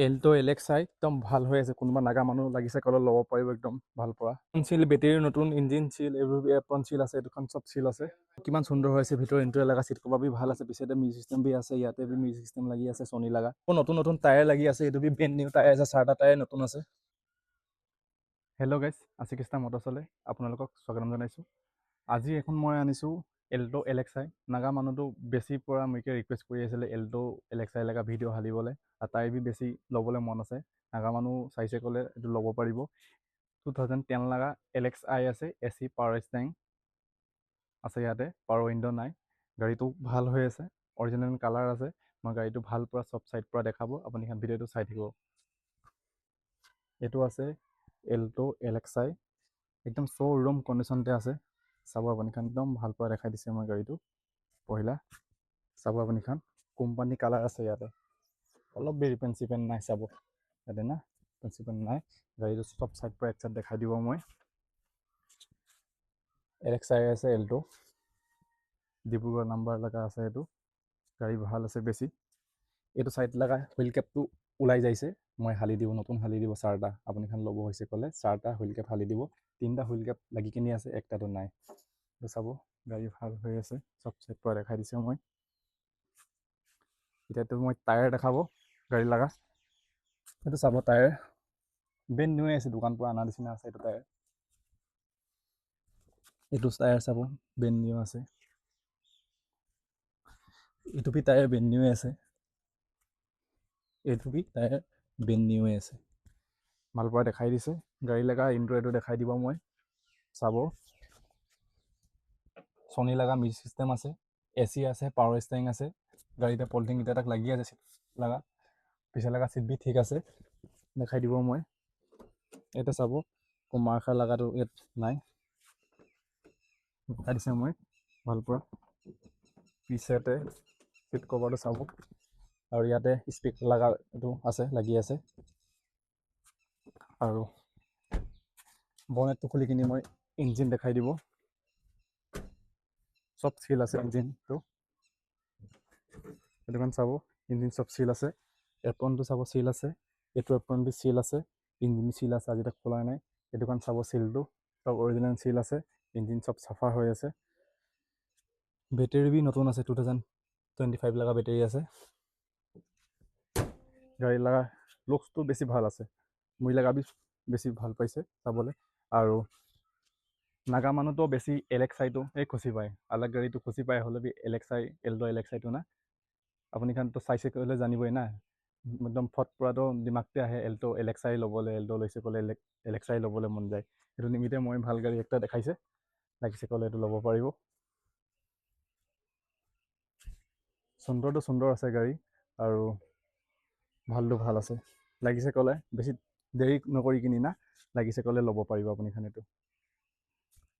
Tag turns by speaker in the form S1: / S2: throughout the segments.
S1: Alto এলেক্সাই একদম ভাল হৈ আছে। কোনোবা নাগা মানুহ লাগিছে কলত ল'ব পাৰিব একদম ভাল পৰা। চিল বেটেৰী নতুন ইঞ্জিন চিল এইবোৰ এপ্ৰন চিল আছে, এইটোখন চব চিল আছে। কিমান সুন্দৰ হৈ আছে ভিতৰৰ ইণ্টেৰিয়ৰ লগা চিট কভাৰ বি ভাল আছে। পিছতে মিউজিক চিষ্টেম বি আছে, ইয়াতে বি মিউজিক চিষ্টেম লাগি আছে ছনী লগা। নতুন নতুন টায়াৰ লাগি আছে, এইটো বি ব্ৰেণ্ড নিউ টায়াৰ আছে, 4টা টায়াৰ নতুন আছে। হেল্ল' গাইজ, আশিকৃষ্ণা মটৰচলে আপোনালোকক স্বাগতম জনাইছোঁ। আজি এখন মই আনিছোঁ এল্টো এলেক্সাই। নাগা মানুহটো বেছি পৰা মোকে ৰিকুৱেষ্ট কৰি আছিলে এল্টো এলেক্সাই লগা ভিডিঅ' হালিবলৈ, আৰু তাই বি বেছি ল'বলৈ মন আছে। নাগা মানুহ চাইছে ক'লে এইটো ল'ব পাৰিব। 2010 লগা এলেক্স আই আছে, AC পাৱাৰ ষ্টাৰিং আছে, ইয়াতে পাৱাৰ উইণ্ড' নাই। গাড়ীটো ভাল হৈ আছে, অৰিজিনেল কালাৰ আছে। মই গাড়ীটো ভাল পৰা চব চাইড পৰা দেখাব, আপুনি এখন ভিডিঅ'টো চাই থাকিব। এইটো আছে এল্টো এলেক্সাই, একদম শ্ব'ৰুম কণ্ডিশ্যনতে আছে। চাব আপুনিখন একদম ভাল পৰা দেখাই দিছে মই গাড়ীটো। পহিলা চাব আপুনিখন কোম্পানী কালাৰ আছে, ইয়াতে অলপ বি ৰিপেন চিপেন নাই। চাব ইয়াতে না চিপেন নাই। গাড়ীটো চব চাইড পৰা এক চাইড দেখাই দিব মই। এলেক্সাই আছে এল্টো, ডিব্ৰুগড় নাম্বাৰ লগা আছে। এইটো গাড়ী ভাল আছে বেছি। এইটো চাইড লগা হুইল কেপটো ওলাই যাইছে, মই হালি দিব, নতুন হালি দিব 4টা। আপুনিখন ল'ব হৈছে ক'লে 4টা হুইল কেপ হালি দিব। 3টা হুইল কেপ লাগি কিনি আছে, একটাটো নাই। চাব গাড়ী ভাল হৈ আছে, চব চাইড পৰা দেখাই দিছে মই। এতিয়াতো মই টায়াৰ দেখাব গাড়ী লগা। এইটো চাব টায়াৰ ব্ৰেণ্ড নিউ আছে, দোকান পৰা অনা নিচিনা আছে। এইটো টায়াৰ, এইটো টায়াৰ চাব ব্ৰেণ্ড নিউ আছে। এইটো বি টায়াৰ ব্ৰেণ্ড নিউ আছে, এইটো বি টায়াৰ ব্ৰেণ্ড নিউ আছে। ভাল পৰা দেখাই দিছে। গাড়ী লগা ইণ্টেৰিয়ৰটো দেখাই দিব মই। চাব ছনী লগা মিউজিক চিষ্টেম আছে, AC আছে, পাৱাৰ ষ্টাৰিং আছে। গাড়ীতে পলিথিন কেইটা তাক লাগি আছে চিট লগা। পিছে লগা চিট বি ঠিক আছে, দেখাই দিব মই। ইয়াতে চাব মাৰ্কাৰ লগাটো ইয়াত নাই, দেখাই দিছে মই ভাল পৰা। পিছতে চিট কভাৰটো চাব, আৰু ইয়াতে স্পীক লগা এইটো আছে, লাগি আছে। আৰু বনেটটো খুলি কিনি মই ইঞ্জিন দেখাই দিব। চব চিল আছে ইঞ্জিনটো, এইটোখন চাব ইঞ্জিন চব চিল আছে। এপ্ৰনটো চাব চিল আছে, এইটো এপ্ৰন বি চিল আছে, ইঞ্জিন চিল আছে, আজি তাক খোলা নাই। এইটোখন চাব চিলটো চব অৰিজিনেল চিল আছে, ইঞ্জিন চব চাফা হৈ আছে। বেটেৰী বি নতুন আছে, 2025 লগা বেটেৰী আছে। গাড়ী লগা লুকছটো বেছি ভাল আছে, মই লগা বি বেছি ভাল পাইছে চাবলৈ। আৰু নাগা মানুহটো বেছি এলেক্সাইটো খুচি পায়, আলাগ গাড়ীটো খুচি পায়, হ'লে বি এলেক্সাই এল্টো এলেক্সাইটো না আপুনিখানতো চাইছে ক'লে জানিবই না। একদম ফট পৰাটো দিমাগতে আহে এল্টো এলেক্সাই ল'বলৈ, এল্টো লৈছে ক'লে এলেক্সাই ল'বলৈ মন যায়। সেইটো নিমিত্তে মই ভাল গাড়ী একটা দেখাইছে, লাগিছে ক'লে এইটো ল'ব পাৰিব। সুন্দৰটো সুন্দৰ আছে গাড়ী, আৰু ভালটো ভাল আছে। লাগিছে ক'লে বেছি দেৰি নকৰি কিনি না, লাগিছে ক'লে ল'ব পাৰিব আপুনিখন।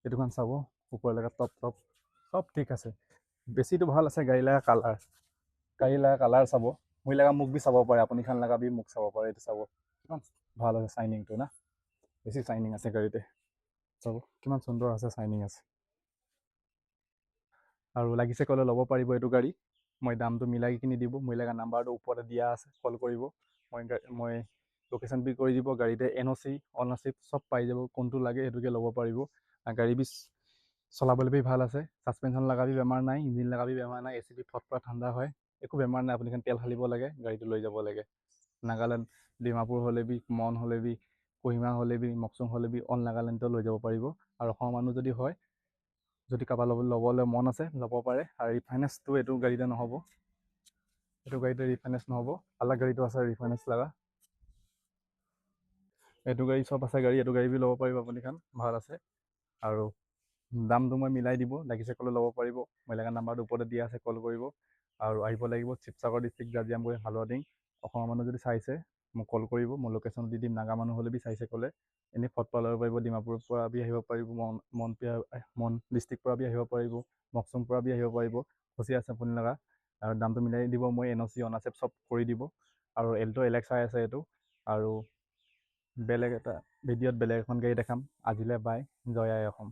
S1: এইটোখন চাব ওপৰলৈকে টপ চব ঠিক আছে। বেছিটো ভাল আছে গাড়ী লগা কালাৰ, গাড়ী লগা কালাৰ চাব। মই লগা মোক বি চাব পাৰে, আপুনিখন লগা বি মোক চাব পাৰে। এইটো চাব কিমান ভাল আছে, চাইনিংটো না বেছি চাইনিং আছে গাড়ীতে। চাব কিমান সুন্দৰ আছে, চাইনিং আছে। আৰু লাগিছে ক'লে ল'ব পাৰিব এইটো গাড়ী। মই দামটো মিলাই কিনি দিব, মই লগা নাম্বাৰটো ওপৰতে দিয়া আছে, কল কৰিব। মই লোকেশ্যন বি কৰি দিব। গাড়ীতে NOC অনাৰশ্বিপ চব পাই যাব, কোনটো লাগে সেইটোকে ল'ব পাৰিব। গাড়ী বি চলাবলৈ বি ভাল আছে, ছাছপেনশ্যন লগা বি বেমাৰ নাই, ইঞ্জিন লগা বি বেমাৰ নাই। AC বি ফট পৰা ঠাণ্ডা হয়, একো বেমাৰ নাই। আপুনিখন তেল ঢালিব লাগে, গাড়ীটো লৈ যাব লাগে। নাগালেণ্ড ডিমাপুৰ হ'লে বি, মন হ'লে বি, কহিমা হ'লে বি, মকচুং হ'লে বি, অল নাগালেণ্ডটো লৈ যাব পাৰিব। আৰু অসমৰ মানুহ যদি হয়, যদি কাৰোবাৰ ল'বলৈ মন আছে ল'ব পাৰে। আৰু ৰিফাইনেন্সটো এইটো গাড়ীতে নহ'ব, এইটো গাড়ীতে ৰিফাইনেন্স নহ'ব। আলাগ গাড়ীটো আছে ৰিফাইনেন্স লগা, এইটো গাড়ী চব আছে গাড়ী। এইটো গাড়ী বি ল'ব পাৰিব আপুনিখন, ভাল আছে। আৰু দামটো মই মিলাই দিব, লাগিছে ক'লে ল'ব পাৰিব। মই লগা নাম্বাৰটো ওপৰতে দিয়া আছে, কল কৰিব। আৰু আহিব লাগিব শিৱসাগৰ ডিষ্ট্ৰিক্ট, জাজিয়ামগুৰি, হালুৱাডিং। অসমৰ মানুহ যদি চাইছে মোক কল কৰিব, মই লোকেশ্যন দি দিম। নাগা মানুহ হ'লে বি চাইছে ক'লে এনেই ফট পৰা ল'ব পাৰিব। ডিমাপুৰৰ পৰা বি আহিব পাৰিব, মন ডিষ্ট্ৰিক্ট পৰা বি আহিব পাৰিব, মকচুং পৰা বি আহিব পাৰিব। খুচি আছে আপুনি লগা, আৰু দামটো মিলাই দিব মই। NOC অনাৰশ্বিপ চব কৰি দিব। আৰু এল্টো এলেক্সাই আছে এইটো। আৰু বেলেগ এটা ভিডিঅ'ত বেলেগ এখন গাড়ী দেখাম। আজিলৈ বাই, জয় আই অসম।